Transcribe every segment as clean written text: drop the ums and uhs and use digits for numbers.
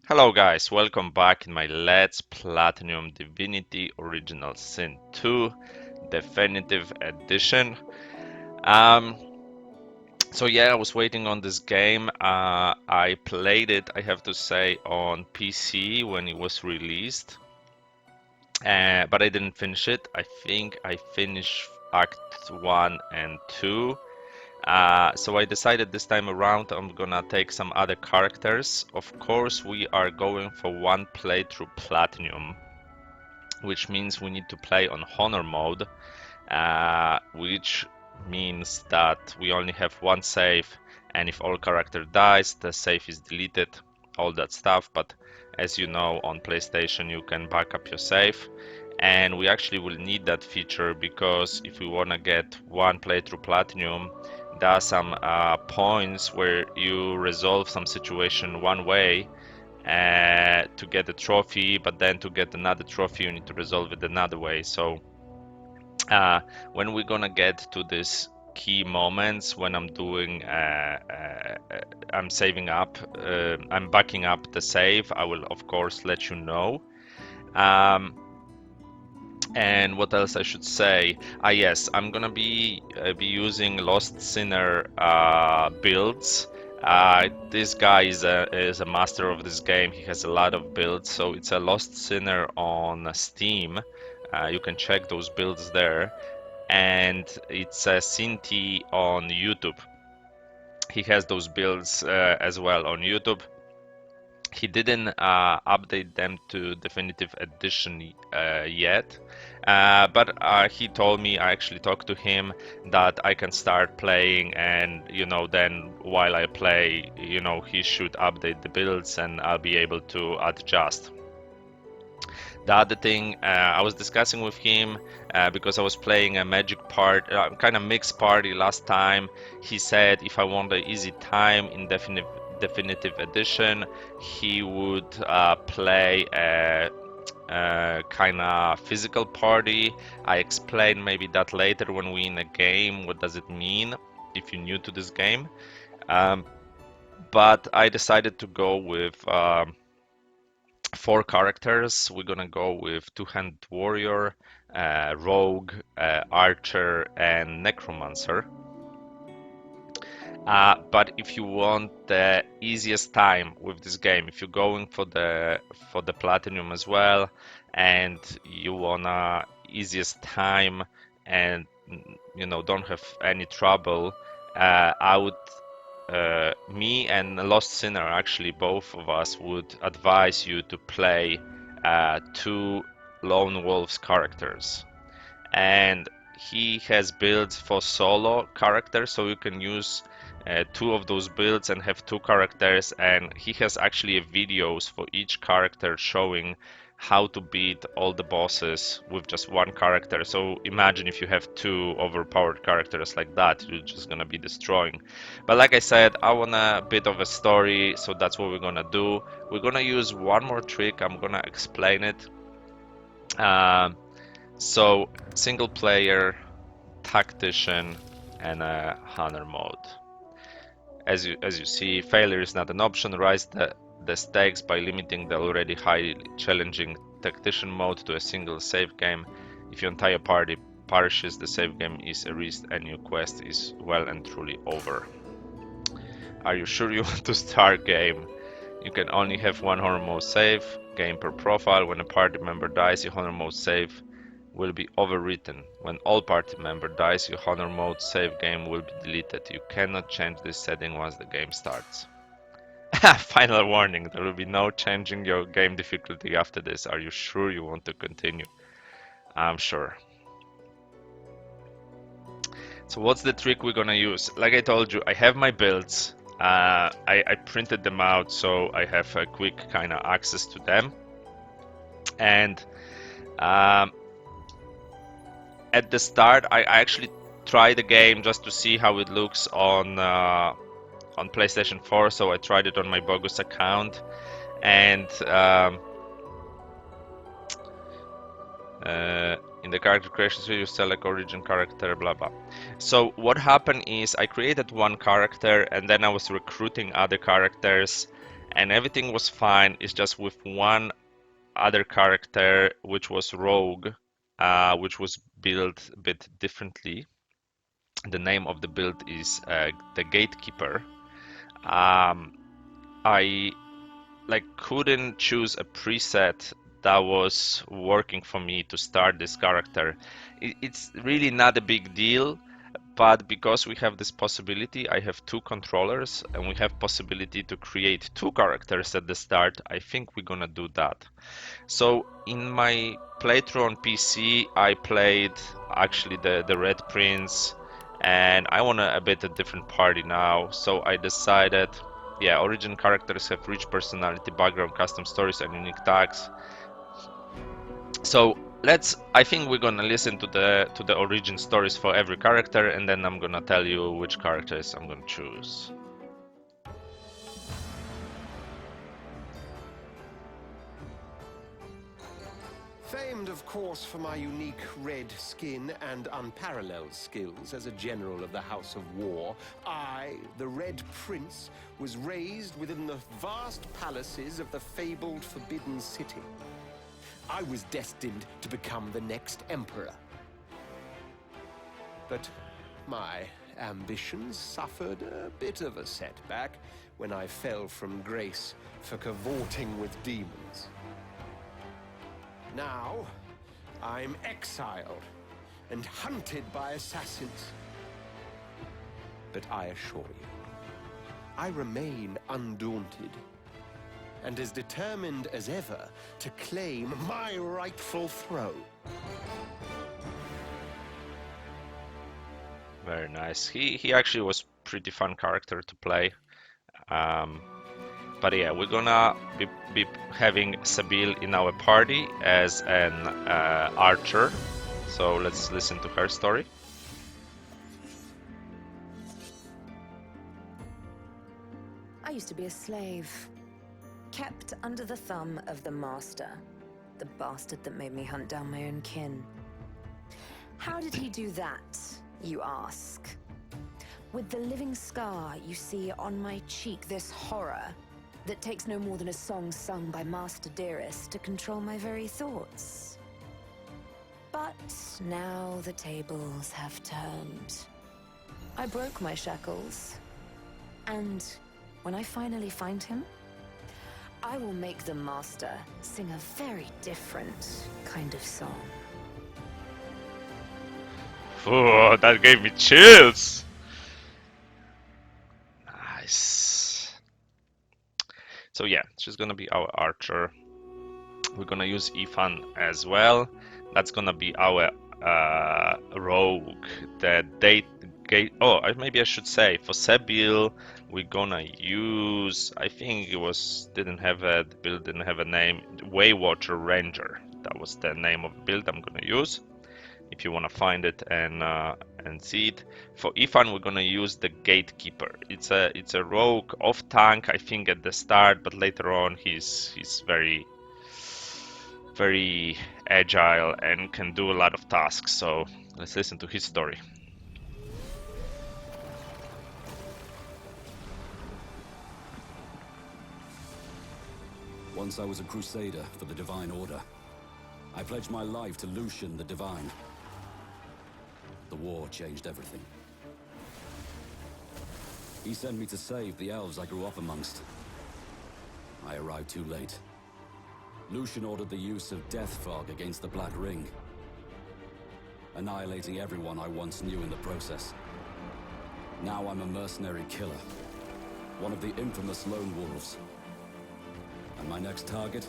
Hello guys, welcome back in my Let's Platinum Divinity Original Sin 2 Definitive Edition. Um, so yeah, I was waiting on this game. I played it, I have to say, on PC when it was released, but I didn't finish it. I think I finished Act 1 and 2. So I decided this time around I'm gonna take some other characters. Of course, we are going for one playthrough platinum, which means we need to play on honor mode, which means that we only have one save, and if all character dies, the save is deleted, all that stuff. But as you know, on PlayStation you can back up your save, and we actually will need that feature because if we want to get one playthrough platinum, there are some points where you resolve some situation one way to get a trophy, but then to get another trophy you need to resolve it another way. So when we're gonna get to this key moments when I'm doing I'm saving up, I'm backing up the save, I will of course let you know. um, and what else I should say? Yes, I'm gonna be using Lost Sinner builds. This guy is a master of this game. He has a lot of builds, so it's a Lost Sinner on Steam. You can check those builds there, and it's a Sinti on YouTube. He has those builds as well on YouTube. He didn't update them to Definitive Edition yet, but he told me, I actually talked to him, that I can start playing, and then while I play, he should update the builds and I'll be able to adjust. The other thing I was discussing with him, because I was playing a magic part, kind of mixed party last time. He said if I want an easy time in Definitive Edition, he would play a kind of physical party. I explain maybe that later when we in a game. What does it mean if you're new to this game? But I decided to go with 4 characters. We're gonna go with Two-Handed Warrior, Rogue, Archer, and Necromancer. But if you want the easiest time with this game, if you're going for the platinum as well, and you wanna easiest time and don't have any trouble, I would me and Lost Sinner, actually both of us, would advise you to play 2 Lone Wolves characters. And he has builds for solo characters, so you can use 2 of those builds and have 2 characters, and he has actually videos for each character showing how to beat all the bosses with just 1 character. So imagine if you have 2 overpowered characters like that, you're just gonna be destroying. But like I said, I want a bit of a story, so that's what we're gonna do. We're gonna use one more trick, I'm gonna explain it. So single player, tactician, and a hunter mode. As you see, failure is not an option. Raise the stakes by limiting the already highly challenging tactician mode to a single save game. If your entire party perishes, the save game is erased and your quest is well and truly over. Are you sure you want to start game? You can only have 1 honor mode save game per profile. When a party member dies, your honor mode save will be overwritten. When all party member dies, your honor mode save game will be deleted. You cannot change this setting once the game starts. Final warning, there will be no changing your game difficulty after this. Are you sure you want to continue? I'm sure. So what's the trick we're gonna use? Like I told you, I have my builds. I printed them out so I have a quick kind of access to them. And at the start, I actually tried the game just to see how it looks on PlayStation 4. So I tried it on my bogus account, and in the character creation screen, you select origin character, blah blah. So what happened is I created one character, and then I was recruiting other characters, and everything was fine. It's just with one other character, which was Rogue, which was built a bit differently. The name of the build is the Gatekeeper. I couldn't choose a preset that was working for me to start this character. It's really not a big deal, but because we have this possibility, I have two controllers and we have possibility to create two characters at the start. I think we're gonna do that. So in my playthrough on PC, I played actually the Red Prince, and I want a bit a different party now. So I decided, yeah, origin characters have rich personality, background, custom stories, and unique tags. So I think we're gonna listen to the origin stories for every character, and then I'm gonna tell you which characters I'm gonna choose. Famed, of course, for my unique red skin and unparalleled skills as a general of the House of War, I, the Red Prince, was raised within the vast palaces of the fabled Forbidden City. I was destined to become the next emperor. But my ambitions suffered a bit of a setback when I fell from grace for cavorting with demons. Now, I'm exiled and hunted by assassins. But I assure you, I remain undaunted and as determined as ever to claim my rightful throne. Very nice. He actually was pretty fun character to play. But yeah, we're gonna be having Sabil in our party as an archer. So let's listen to her story. I used to be a slave, kept under the thumb of the master, the bastard that made me hunt down my own kin. How did he do that, you ask? With the living scar you see on my cheek, this horror that takes no more than a song sung by Master Dearest to control my very thoughts. But now the tables have turned. I broke my shackles, and when I finally find him, I will make the Master sing a very different kind of song. Oh, that gave me chills! Nice. So yeah, she's gonna be our archer. We're gonna use Ifan as well. That's gonna be our rogue. Maybe I should say for Sabil we're gonna use. I think it was the build didn't have a name. Waywatcher Ranger. That was the name of the build I'm gonna use. If you wanna find it and see it. For Ifan, we're gonna use the Gatekeeper. It's a rogue off tank, I think, at the start, but later on he's very very agile and can do a lot of tasks. So let's listen to his story. Once I was a crusader for the Divine Order. I pledged my life to Lucian the Divine. The war changed everything. He sent me to save the elves I grew up amongst. I arrived too late. Lucian ordered the use of death fog against the Black Ring, annihilating everyone I once knew in the process. Now I'm a mercenary killer, one of the infamous Lone Wolves. And my next target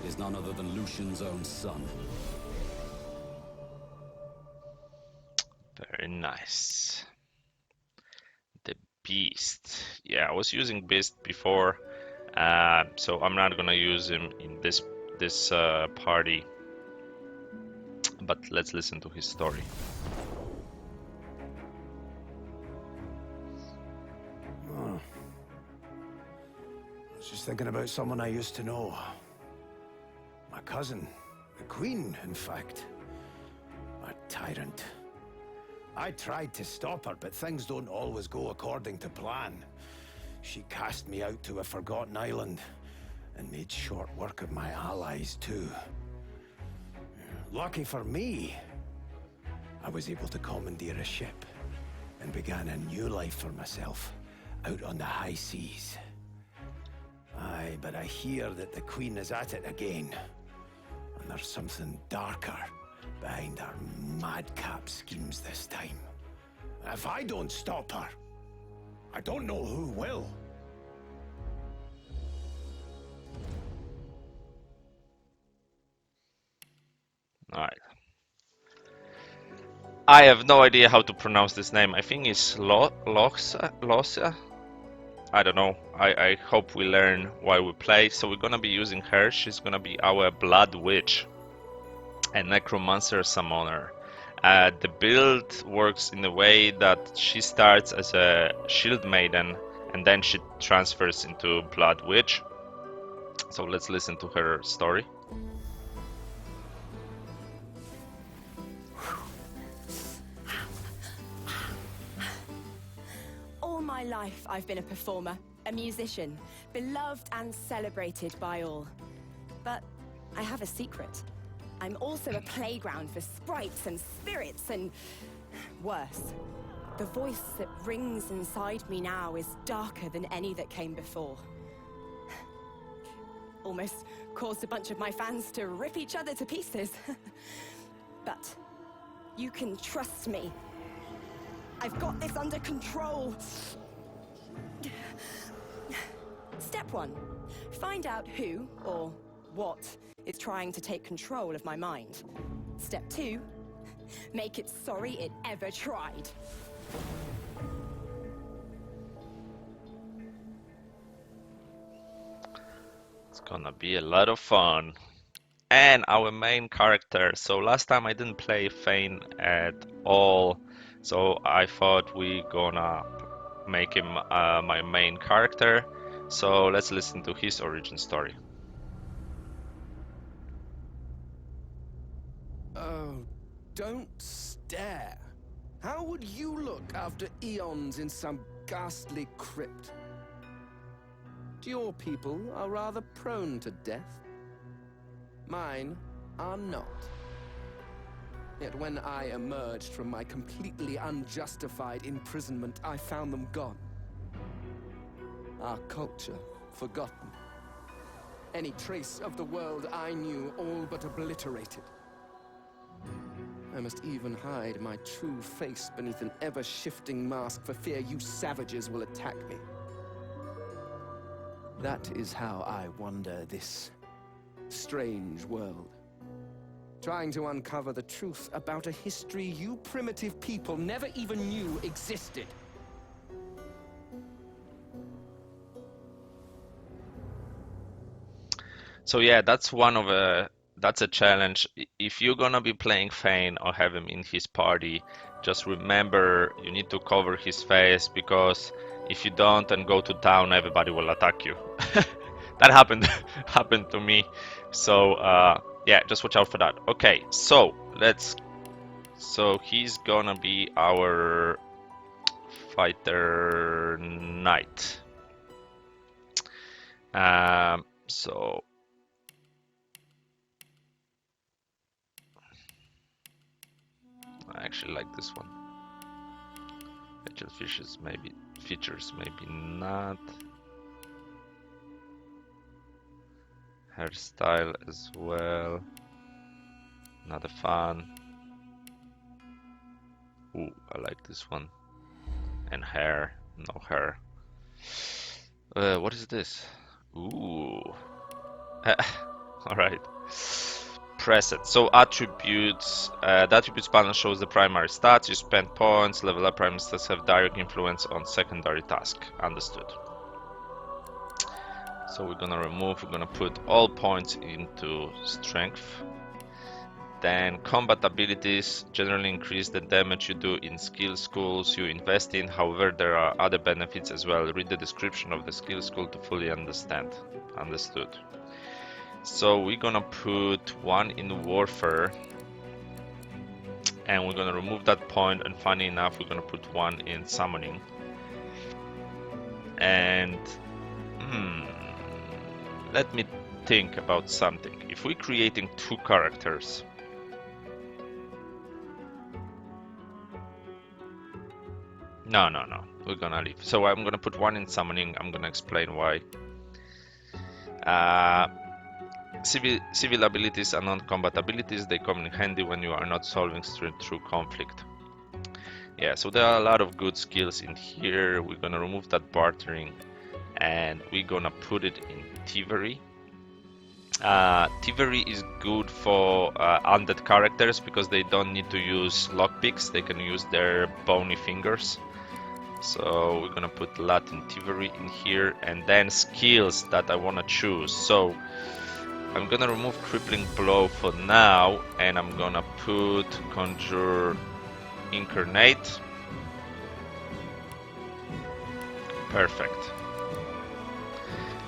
is none other than Lucian's own son. Very nice. The Beast. Yeah, I was using Beast before, so I'm not gonna use him in this party. But let's listen to his story. Oh. I was just thinking about someone I used to know. My cousin, the Queen, in fact. A tyrant. I tried to stop her, but things don't always go according to plan. She cast me out to a forgotten island and made short work of my allies too. Lucky for me, I was able to commandeer a ship and began a new life for myself out on the high seas. Aye, but I hear that the Queen is at it again, and there's something darker behind her madcap schemes this time. If I don't stop her, I don't know who will. Alright. I have no idea how to pronounce this name. I think it's Lohse? I don't know. I hope we learn while we play. So we're gonna be using her. She's gonna be our Blood Witch and Necromancer Summoner. The build works in a way that she starts as a Shield Maiden and then she transfers into Blood Witch. So let's listen to her story. All my life I've been a performer, a musician, beloved and celebrated by all. But I have a secret. I'm also a playground for sprites and spirits and worse. The voice that rings inside me now is darker than any that came before. Almost caused a bunch of my fans to rip each other to pieces. But you can trust me. I've got this under control. Step 1. Find out who or what is trying to take control of my mind. Step 2. Make it sorry it ever tried. It's gonna be a lot of fun. And our main character. So last time I didn't play Fane at all. So I thought we gonna make him my main character. So let's listen to his origin story. Oh, don't stare. How would you look after eons in some ghastly crypt? Your people are rather prone to death. Mine are not. Yet when I emerged from my completely unjustified imprisonment, I found them gone. Our culture forgotten. Any trace of the world I knew all but obliterated. I must even hide my true face beneath an ever-shifting mask for fear you savages will attack me. That is how I wander this strange world. Trying to uncover the truth about a history you primitive people never even knew existed. So yeah, that's a challenge. If you're gonna be playing Fane or have him in his party, just remember you need to cover his face, because if you don't and go to town, everybody will attack you. That happened to me. So yeah, just watch out for that. Okay, so he's gonna be our fighter knight. So I actually like this one. Facial features maybe not. Hairstyle as well. Not a fan. Ooh, I like this one. And hair, no hair. What is this? Ooh. Alright. Preset. So attributes. The attributes panel shows the primary stats. You spend points. Level up primary stats have direct influence on secondary task. Understood. So we're gonna put all points into strength. Then combat abilities generally increase the damage you do in skill schools you invest in. However, there are other benefits as well. Read the description of the skill school to fully understand. Understood. So we're gonna put one in warfare, and we're gonna remove that point, and funny enough we're gonna put one in summoning. And let me think about something. If we're creating two characters, no, we're gonna leave. So I'm gonna put one in summoning. I'm gonna explain why. Civil abilities and non-combat abilities, they come in handy when you are not solving through conflict. Yeah, so there are a lot of good skills in here. We're gonna remove that bartering and we're gonna put it in thievery. Thievery is good for undead characters because they don't need to use lockpicks, they can use their bony fingers. So we're gonna put Latin thievery in here, and then skills that I wanna choose. So I'm gonna remove crippling blow for now, and I'm gonna put conjure incarnate. Perfect.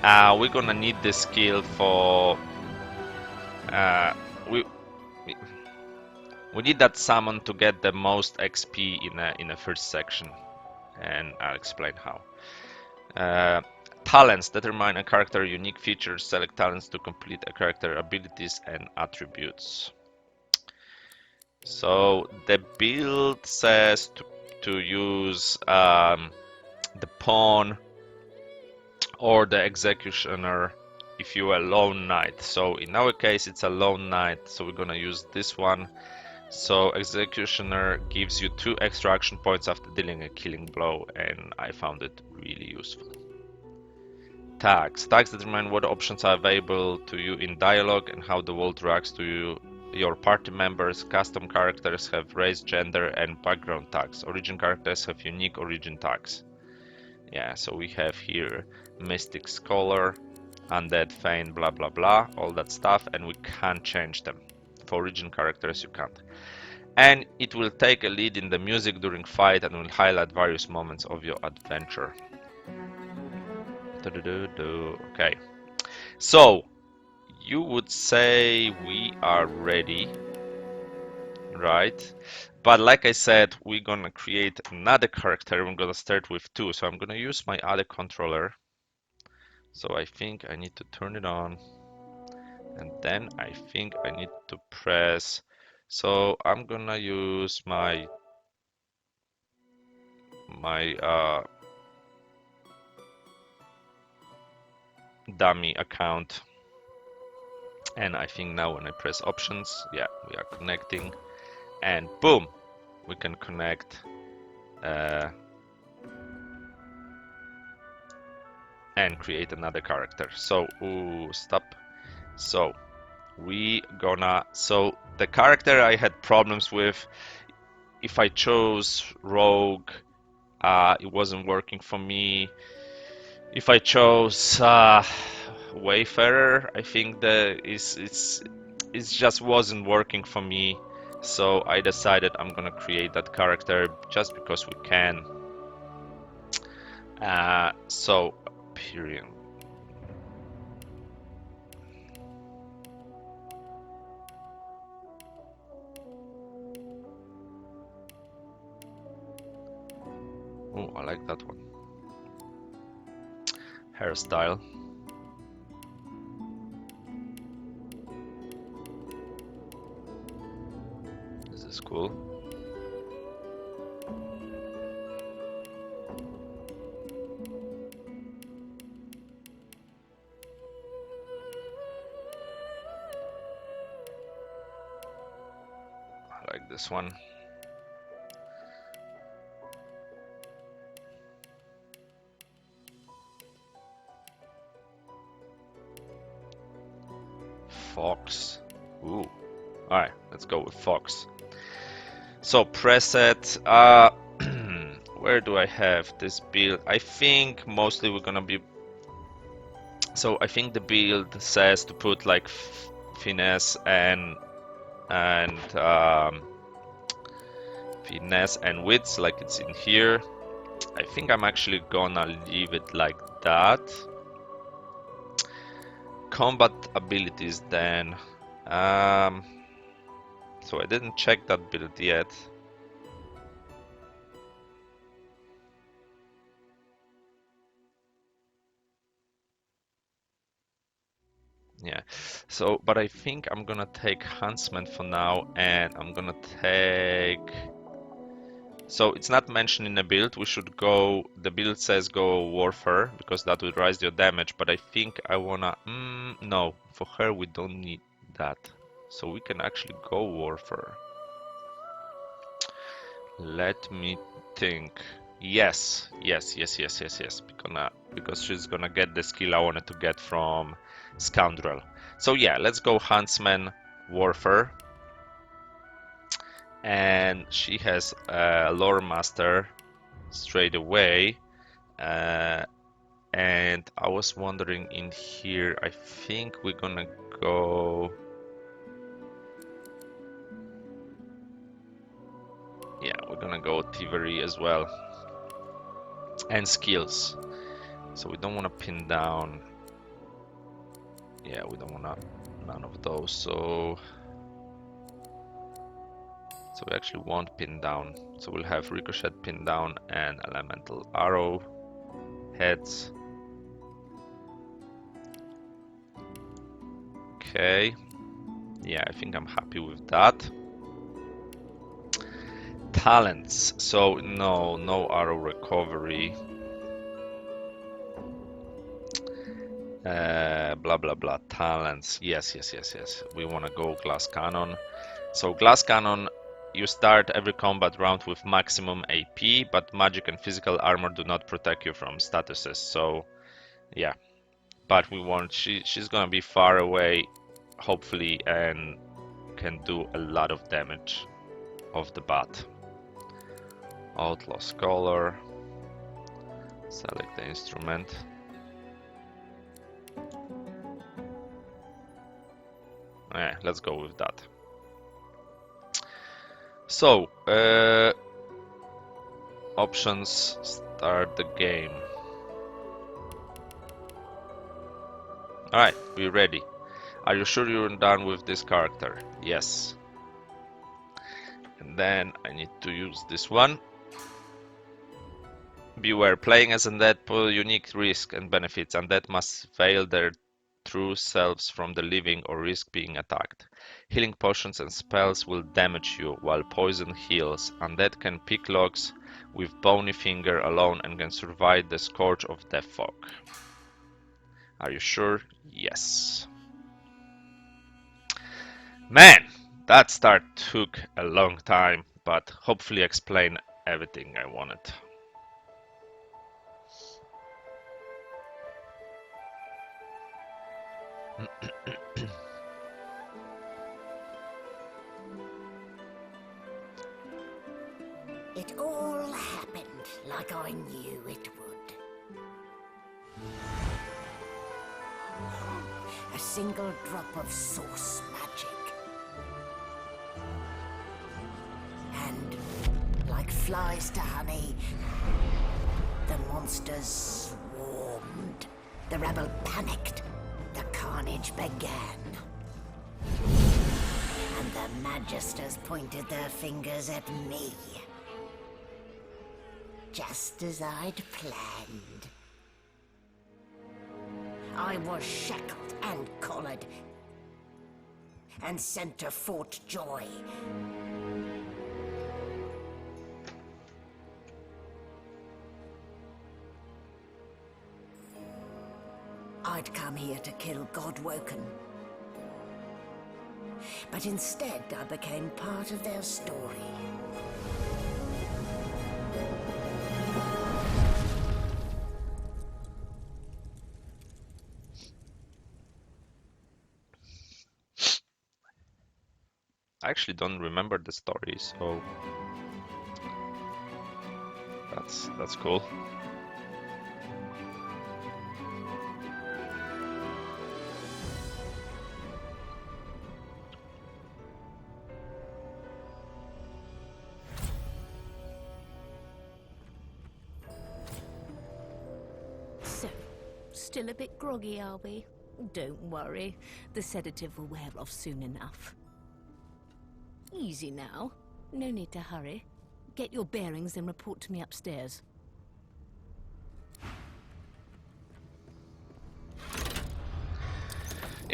We're gonna need this skill for we need that summon to get the most XP in a first section, and I'll explain how. Talents determine a character's unique features. Select talents to complete a character abilities and attributes. So the build says to use the pawn or the executioner if you are a lone knight. So in our case it's a lone knight, so we're gonna use this one. So executioner gives you 2 extra action points after dealing a killing blow, and I found it really useful. Tags determine what options are available to you in dialogue and how the world reacts to you. Your party members. Custom characters have race, gender, and background tags. Origin characters have unique origin tags. Yeah, so we have here Mystic Scholar, Undead, Fane, blah blah blah, all that stuff, and we can't change them. For origin characters you can't. And it will take a lead in the music during fight and will highlight various moments of your adventure. Okay, so you would say we are ready, right? But like I said, we're gonna create another character. I'm gonna start with 2, so I'm gonna use my other controller. So I think I need to turn it on, and then I think I need to press. So I'm gonna use my dummy account, and I think now when I press options, yeah, we are connecting, and boom, we can connect and create another character. So stop. So so the character I had problems with, if I chose rogue, it wasn't working for me. If I chose Wayfarer, I think it just wasn't working for me. So I decided I'm gonna create that character just because we can. So period. Oh, I like that one. Hairstyle. This is cool. I like this one. Fox. Ooh. Alright, let's go with Fox. So preset, where do I have this build? I think mostly we're gonna be, so I think the build says to put like finesse and finesse and wits, like it's in here. I think I'm actually gonna leave it like that. Combat abilities then. So I didn't check that build yet. Yeah. So, but I think I'm gonna take Huntsman for now, and I'm gonna take. So it's not mentioned in the build. We should go. The build says go Warfare because that will rise your damage. But I think I wanna. No, for her we don't need that. So we can actually go Warfare. Let me think. Yes. Because she's gonna get the skill I wanted to get from Scoundrel. So yeah, let's go Huntsman Warfare. And she has Lore Master straight away. And I was wondering in here, I think we're gonna go. Yeah, we're gonna go Thievery as well. And skills. So we don't want to pin down. Yeah, we don't want none of those. So we actually won't pin down. So we'll have Ricochet pin down and Elemental Arrow heads. Okay. Yeah, I think I'm happy with that. Talents. So no arrow recovery. Blah blah blah. Talents. Yes. We want to go Glass Cannon. So Glass Cannon, you start every combat round with maximum AP, but magic and physical armor do not protect you from statuses. So yeah, but we want she's gonna be far away, hopefully, and can do a lot of damage off the bat. Outlaw Scholar. Select the instrument. Yeah, let's go with that. So, options, start the game. Alright, we're ready. Are you sure you're done with this character? Yes. And then I need to use this one. Beware, playing as Undead poses unique risk and benefits. Undead must veil their true selves from the living or risk being attacked. Healing potions and spells will damage you, while poison heals. Undead can pick locks with bony finger alone and can survive the scourge of Death Fog. Are you sure? Yes. Man, that start took a long time, but hopefully explain everything I wanted. It all happened like I knew it would. A single drop of source magic. And, like flies to honey, the monsters swarmed. The rebel panicked. The carnage began. And the Magisters pointed their fingers at me. Just as I'd planned. I was shackled and collared, and sent to Fort Joy. I'd come here to kill Godwoken. But instead, I became part of their story. I actually don't remember the story, so that's cool. So, still a bit groggy, are we? Don't worry, the sedative will wear off soon enough. Easy now. No need to hurry. Get your bearings and report to me upstairs.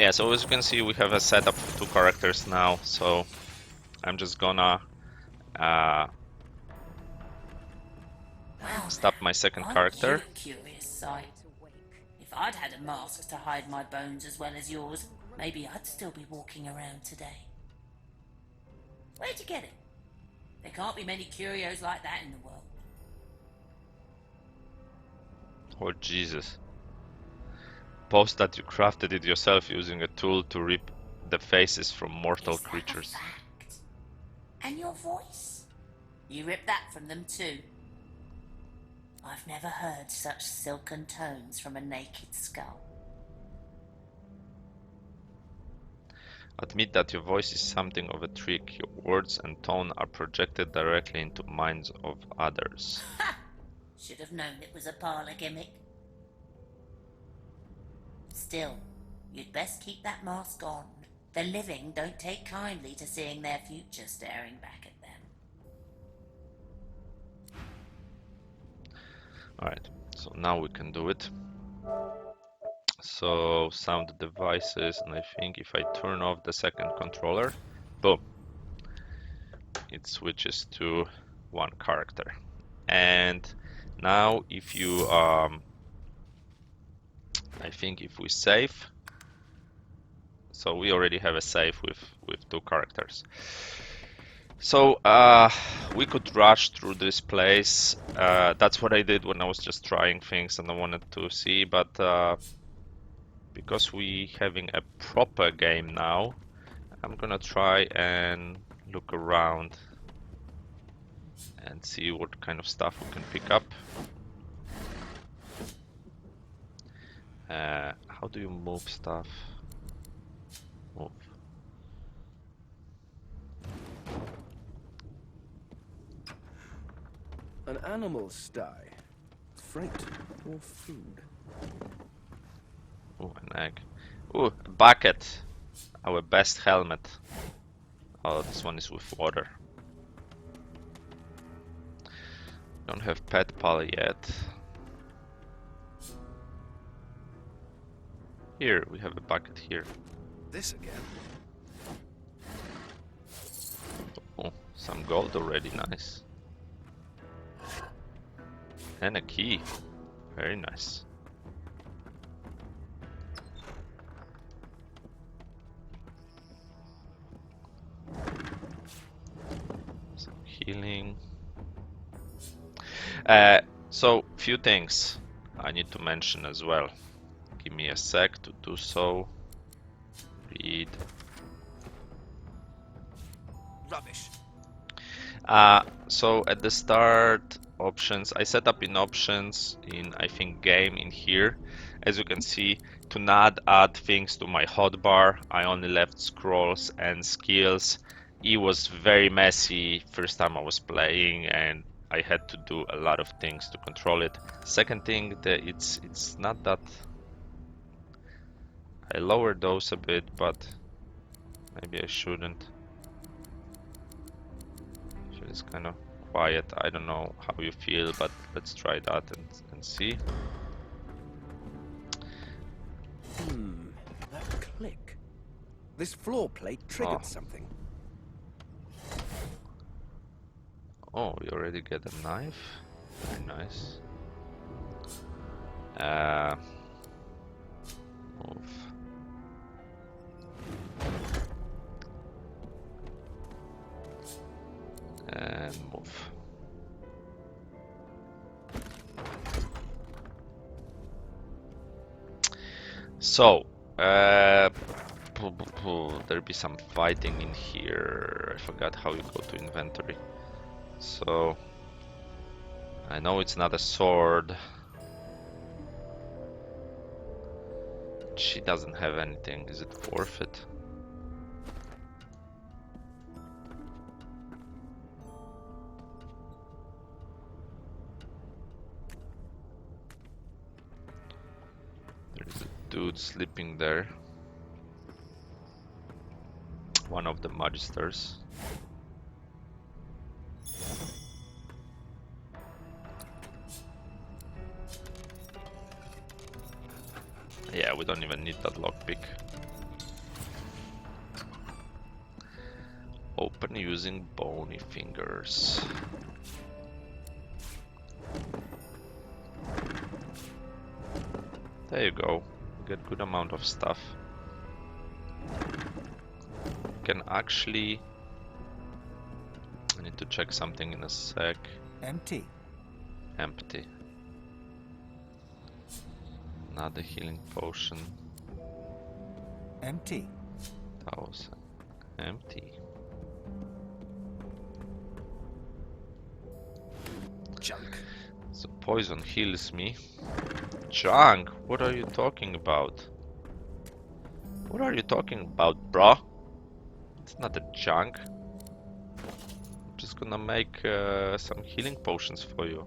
Yeah, so as you can see, we have a setup for 2 characters now, so I'm just gonna stop my second character. Aren't you a curious sight? If I'd had a mask to hide my bones as well as yours, maybe I'd still be walking around today. Where'd you get it? There can't be many curios like that in the world. Oh Jesus. Post that you crafted it yourself using a tool to rip the faces from mortal Is that a creatures. fact? And your voice? You ripped that from them too. I've never heard such silken tones from a naked skull. Admit that your voice is something of a trick. Your words and tone are projected directly into minds of others. Ha! Should have known it was a parlour gimmick. Still, you'd best keep that mask on. The living don't take kindly to seeing their future staring back at them. Alright, so now we can do it. So sound devices, and I think if I turn off the second controller, boom, it switches to 1 character. And now if you I think if we save, so we already have a save with 2 characters. So we could rush through this place. That's what I did when I was just trying things and I wanted to see, but because we having a proper game now, I'm gonna try and look around and see what kind of stuff we can pick up. How do you move stuff? Move. An animal sty. Freight or food? Oh, an egg. Oh, a bucket. Our best helmet. Oh, this one is with water. Don't have pet pal yet. Here, we have a bucket here. This again. Oh, some gold already, nice. And a key. Very nice. Some healing. So, few things I need to mention as well. Give me a sec to do so. Read. Rubbish. So at the start, options, I set up in options in, I think, game in here. As you can see, to not add things to my hotbar, I only left scrolls and skills. It was very messy first time I was playing and I had to do a lot of things to control it. Second thing, that it's not that... I lowered those a bit, but maybe I shouldn't. So it's kind of quiet. I don't know how you feel, but let's try that and see. That click. This floor plate triggered something. Oh, we already get a knife. Very nice. Move. And move. So, there'll be some fighting in here. I forgot how you go to inventory. So, I know it's not a sword. She doesn't have anything. Is it worth it? There's a dude sleeping there. One of the magisters. Yeah, we don't even need that lockpick. Open using bony fingers. There you go. Get good amount of stuff. Can actually... I need to check something in a sec. Empty. Empty. Another healing potion. Empty. That was empty. Junk. So poison heals me. Junk? What are you talking about? What are you talking about, bro? It's not a junk. I'm just gonna make some healing potions for you.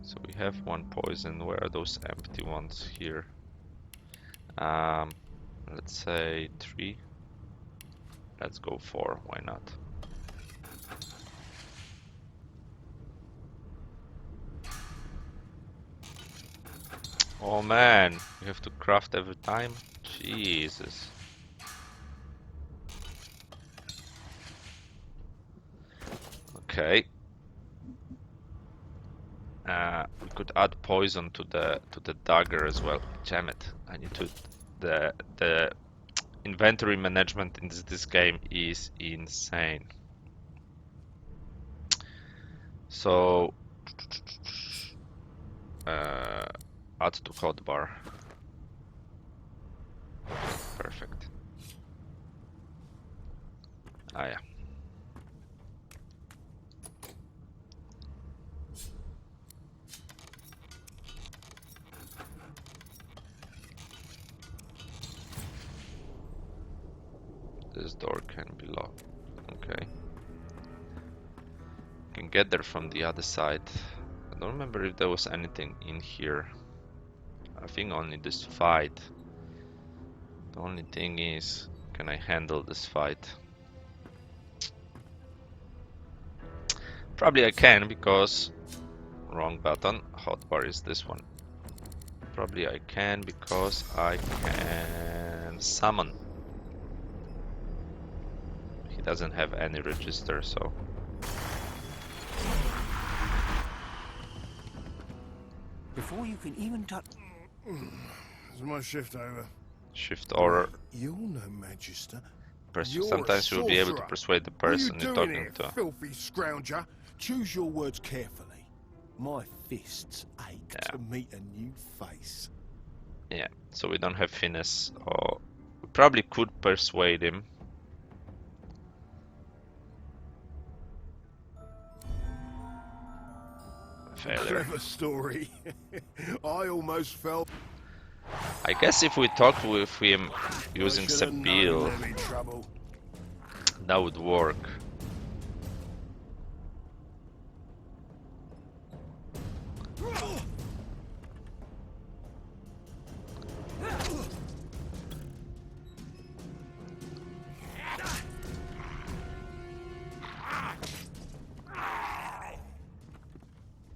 So we have one poison. Where are those empty ones? Here. Let's say 3. Let's go 4. Why not? Oh man, we have to craft every time? Jesus. Okay. We could add poison to the dagger as well. Damn it! I need to. The inventory management in this game is insane. So add to hotbar. Perfect. Ah yeah. This door can be locked. Okay. Can get there from the other side. I don't remember if there was anything in here. I think only this fight. The only thing is, can I handle this fight? Probably I can, because wrong button. Hotbar is this one. Probably I can because I can summon. He doesn't have any register, so Before you can even touch... Is my shift over? shift or You're no magister. sometimes you'll be able to persuade the person you're talking here, to. filthy scrounger? Choose your words carefully. My fists ache to meet a new face. Yeah, so we don't have finesse, or we probably could persuade him. Failure. Clever story. I almost felt I guess if we talked with him using I should have known Sabil, there'd be trouble. that would work.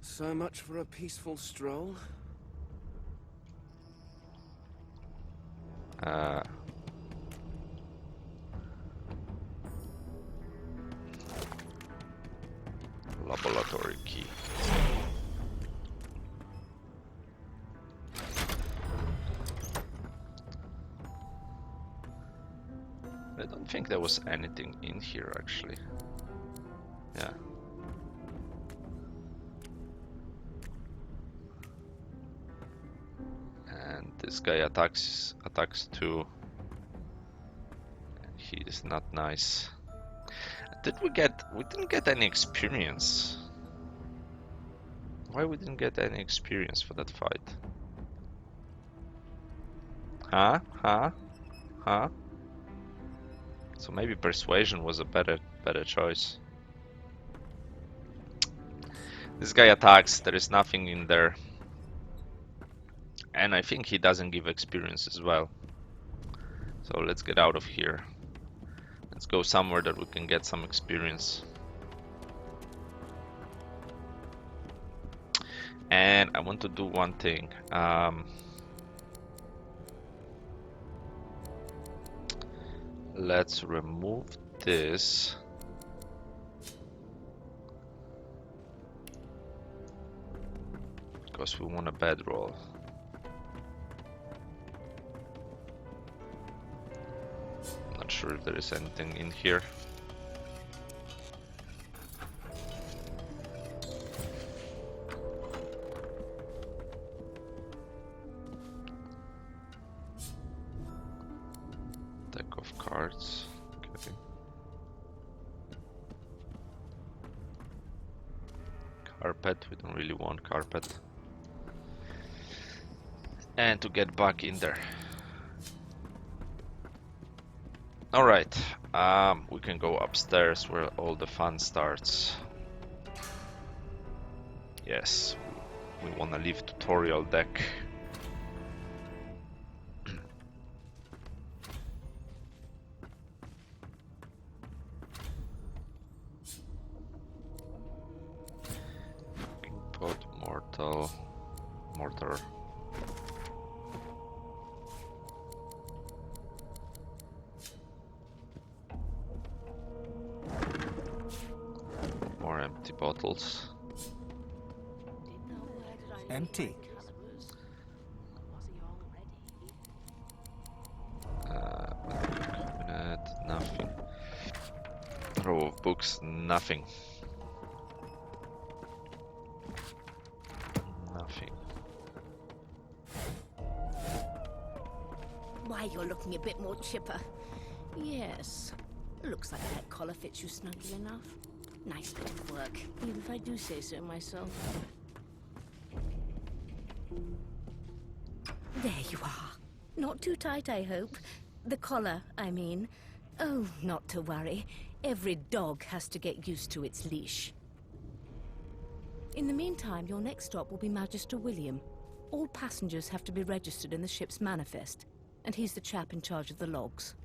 So much for a peaceful stroll. Laboratory key. I don't think there was anything in here actually. Yeah. And this guy attacks too. He is not nice. We didn't get any experience. Why we didn't get any experience for that fight? Huh? So maybe persuasion was a better choice. This guy attacks, there is nothing in there. And I think he doesn't give experience as well. So let's get out of here. Let's go somewhere that we can get some experience. And I want to do one thing. Let's remove this. Because we want a bedroll. Not sure if there is anything in here. Deck of cards. Okay. Carpet. We don't really want carpet. And to get back in there. Alright, we can go upstairs where all the fun starts. Yes, we wanna leave tutorial deck. Pot, mortar. More empty bottles. Empty. Cabinet, nothing. Row of books, nothing. Nothing. Why, you're looking a bit more chipper. Yes. Looks like that collar fits you snugly enough. Nice bit of work, even if I do say so myself. There you are. Not too tight, I hope. The collar, I mean. Oh, not to worry. Every dog has to get used to its leash. In the meantime, your next stop will be Magister William. All passengers have to be registered in the ship's manifest, and he's the chap in charge of the logs.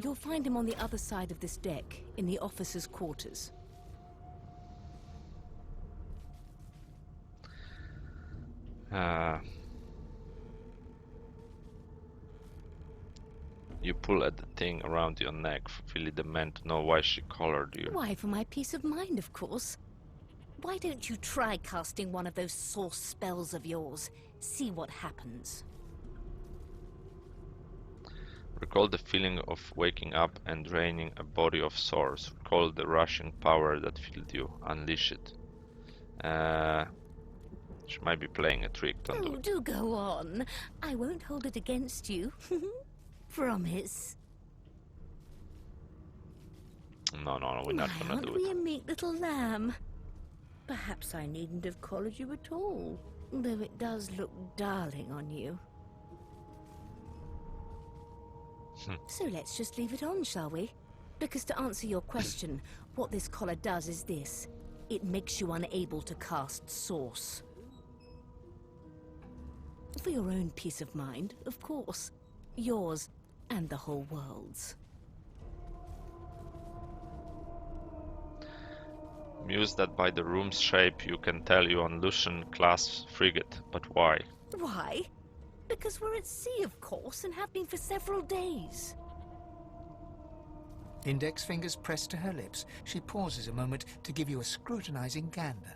You'll find him on the other side of this deck, in the officers' quarters. You pull at the thing around your neck, really the man to know why she collared you. Why, for my peace of mind, of course. Why don't you try casting one of those source spells of yours? See what happens. Recall the feeling of waking up and draining a body of source. Recall the rushing power that filled you. Unleash it. She might be playing a trick, don't do it. Do go on. I won't hold it against you. Promise. No, we're not gonna do Aren't we it. a meek little lamb? Perhaps I needn't have collared you at all, though it does look darling on you. So let's just leave it on, shall we? Because to answer your question, what this collar does is this. It makes you unable to cast Source. For your own peace of mind, of course. Yours and the whole world's. Muse that by the room's shape you can tell you on Lucian-class frigate, but why? Why? Because we're at sea, of course, and have been for several days. Index fingers pressed to her lips, she pauses a moment to give you a scrutinizing gander.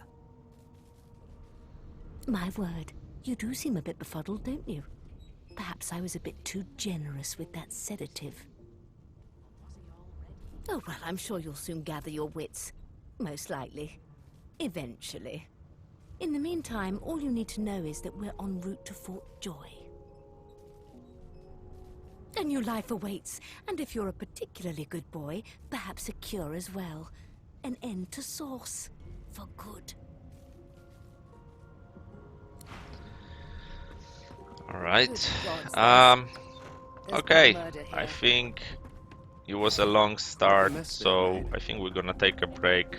My word, you do seem a bit befuddled, don't you? Perhaps I was a bit too generous with that sedative. Oh, well, I'm sure you'll soon gather your wits. Most likely. Eventually. In the meantime, all you need to know is that we're en route to Fort Joy. A new life awaits, and if you're a particularly good boy, perhaps a cure as well. An end to Source. For good. Alright. There's Okay. no murder I here. think it was a long start, so I think we're gonna take a break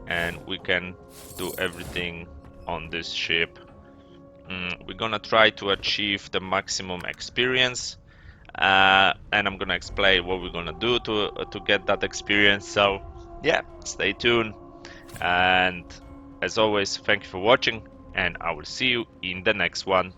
and we can do everything on this ship. We're gonna try to achieve the maximum experience, and I'm gonna explain what we're gonna do to get that experience. So yeah, stay tuned, and as always, thank you for watching, and I will see you in the next one.